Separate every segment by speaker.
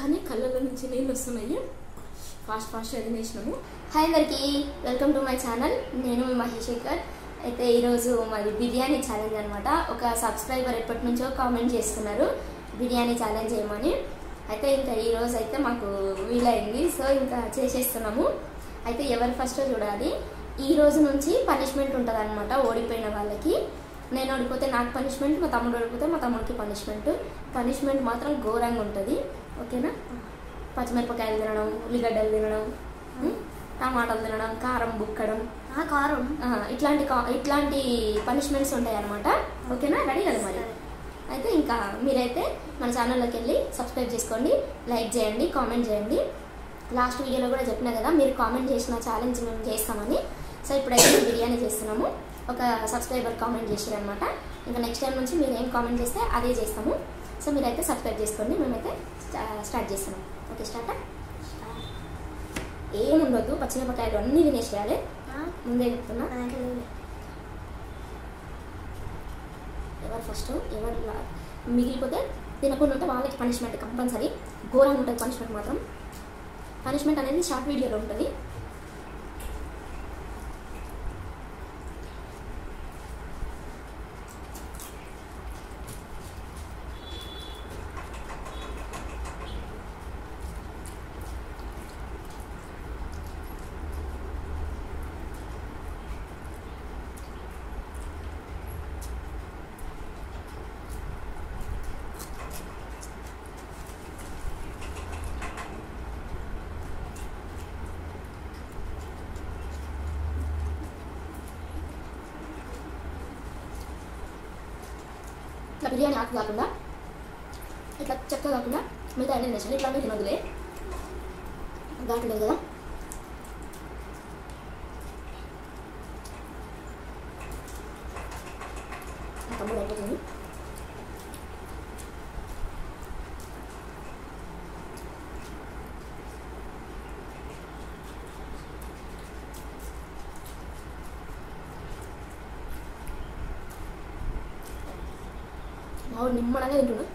Speaker 1: కానీ కళ్ళలో నుంచి నీళ్ళు వస్తున్నాయి. ఫాస్ట్గా తినేసినాము. హాయ్ అందరికీ, వెల్కమ్ టు మై ఛానల్. నేను మహేష్ శేఖర్. అయితే ఈరోజు మాది బిర్యానీ ఛాలెంజ్ అనమాట. ఒక సబ్స్క్రైబర్ ఎప్పటి నుంచో కామెంట్ చేస్తున్నారు బిర్యానీ ఛాలెంజ్ చేయమని. అయితే ఇంకా ఈరోజు అయితే మాకు వీలైంది, సో ఇంకా చేసేస్తున్నాము. అయితే ఎవరు ఫస్ట్ చూడాలి. ఈ రోజు నుంచి పనిష్మెంట్ ఉంటుంది అనమాట ఓడిపోయిన వాళ్ళకి. నేను ఓడిపోతే నాకు పనిష్మెంట్, మా తమ్ముడు ఓడిపోతే మా తమ్ముడికి పనిష్మెంట్ మాత్రం ఘోరంగా ఉంటుంది. ఓకేనా? పచ్చిమిరపకాయలు తినడం, ఉల్లిగడ్డలు తినడం, టమాటాలు తినడం, కారం బుక్కడం, ఇట్లాంటి పనిష్మెంట్స్ ఉంటాయి అనమాట. ఓకేనా? రెడీ కదా మరి? అయితే ఇంకా మీరైతే మన ఛానల్లోకి వెళ్ళి సబ్స్క్రైబ్ చేసుకోండి, లైక్ చేయండి, కామెంట్ చేయండి. లాస్ట్ వీడియోలో కూడా చెప్పినా కదా, మీరు కామెంట్ చేసిన ఛాలెంజ్ మేము చేస్తామని. సో ఇప్పుడైతే మేము బిర్యానీ చేస్తున్నాము. ఒక సబ్స్క్రైబర్ కామెంట్ చేసారనమాట. ఇంకా నెక్స్ట్ టైం నుంచి మీరు ఏం కామెంట్ చేస్తే అదే చేస్తాము. సో మీరైతే సబ్స్క్రైబ్ చేసుకోండి. మేమైతే స్టార్ట్ చేస్తున్నాం. Okay, start. ఏముండొద్దు, పచ్చిమిరపకాయలు అన్నీ తినేసేయాలి. ముందే చెప్తున్నా. ఎవరు ఫస్ట్ ఎవరు మిగిలిపోతే తినకుండా ఉంటే వాళ్ళకి పనిష్మెంట్ కంపల్సరీ. ఘోరంగా ఉంటుంది పనిష్మెంట్ మాత్రం. పనిష్మెంట్ అనేది షార్ట్ వీడియోలో ఉంటుంది. ఇట్లా బిర్యానీ ఆకు కాకుండా, ఇట్లా చెక్క కాకుండా మిగతా అన్ని తినేసాను. ఇట్లా తినదులే, ఘాటు లేదు కదా. తమ్ముడు అయిపోతుంది. మావాడు నిమ్మడంగా తింటున్నాడు.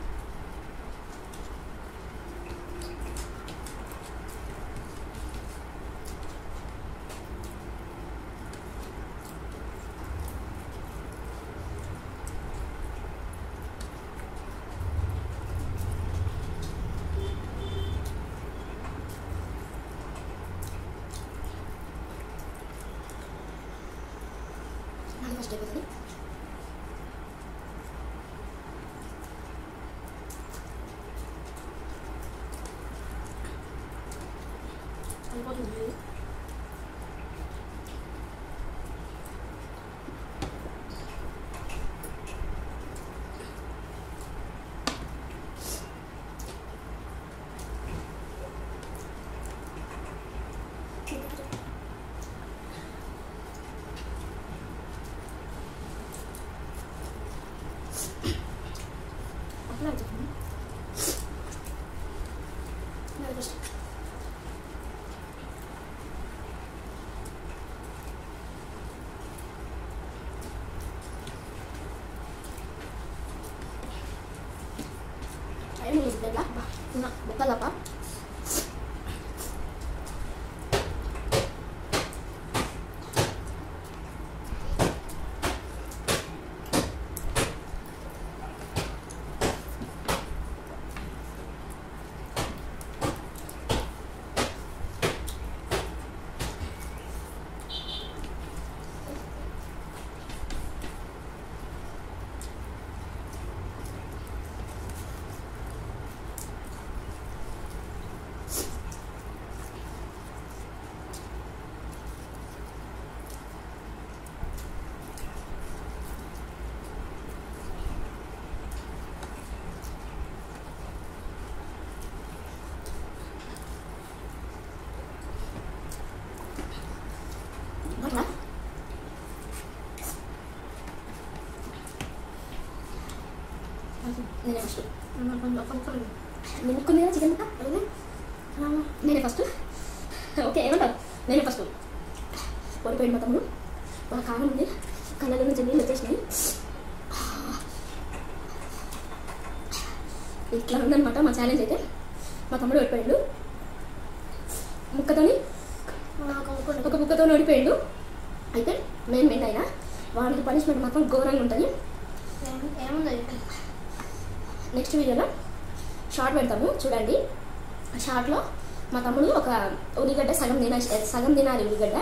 Speaker 1: నాకు ఫస్ట్ అయిపోతుంది. అయిపోతుంది. అట్లా చెప్పండి. First ini sudah lah, nak buka lah pak. Mana? Ini masuk. Minum chicken muka, ini first. Oke, emang ini first. Baru pengen mata mulu. Wah kangen nih. Kalau lu jadi leces nih. Iklan dan mata challenge అయితే మా తమ్ముడు ఓడిపోయాడు ముక్కతోని, ఒక ముక్కతో ఓడిపోయాడు. అయితే నేను win అయినా. వాడికి పనిష్మెంట్ మాత్రం ఘోరంగా ఉంటుంది. నెక్స్ట్ వీడియోలో షార్ట్ పెడతాము చూడండి. షార్ట్లో మా తమ్ముడు ఒక ఉల్లిగడ్డ సగం తినాలి. ఉల్లిగడ్డ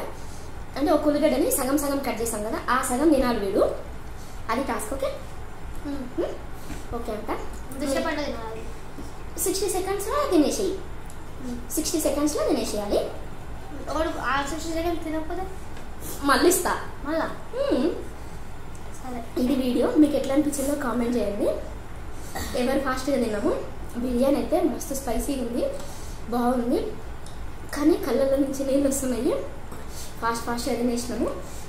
Speaker 1: అంటే ఒక ఉల్లిగడ్డని సగం కట్ చేస్తాం కదా, ఆ సగం తినాలి వీడు. అది టాస్క్. ఓకే ఓకే అంట. 60 సెకండ్స్లో తినేసేయి. 60 సెకండ్స్లో తినేసేయాలి.
Speaker 2: 60 సెకండ్స్ తినకపోతే
Speaker 1: మళ్ళీ ఇస్తా.
Speaker 2: మళ్ళా సరే.
Speaker 1: ఇది వీడియో మీకు ఎట్లా అనిపించిందో కామెంట్ చేయండి. ఎవరు ఫాస్ట్గా తిన్నాము. బిర్యానీ అయితే మస్తు స్పైసీగా ఉంది, బాగుంది. కానీ కళ్ళల్లో నుంచి నీళ్ళు వస్తున్నాయి. ఫాస్ట్గా తినేసినాము.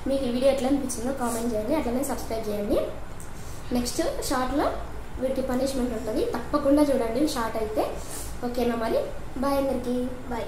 Speaker 1: మీకు ఈ వీడియో ఎట్లా అనిపించిందో కామెంట్ చేయండి. అట్లనే సబ్స్క్రైబ్ చేయండి. నెక్స్ట్ షార్ట్లో వీటికి పనిష్మెంట్ ఉంటుంది, తప్పకుండా చూడండి షార్ట్ అయితే. ఓకేనా మరి? బాయ్ అందరికీ.
Speaker 2: బాయ్.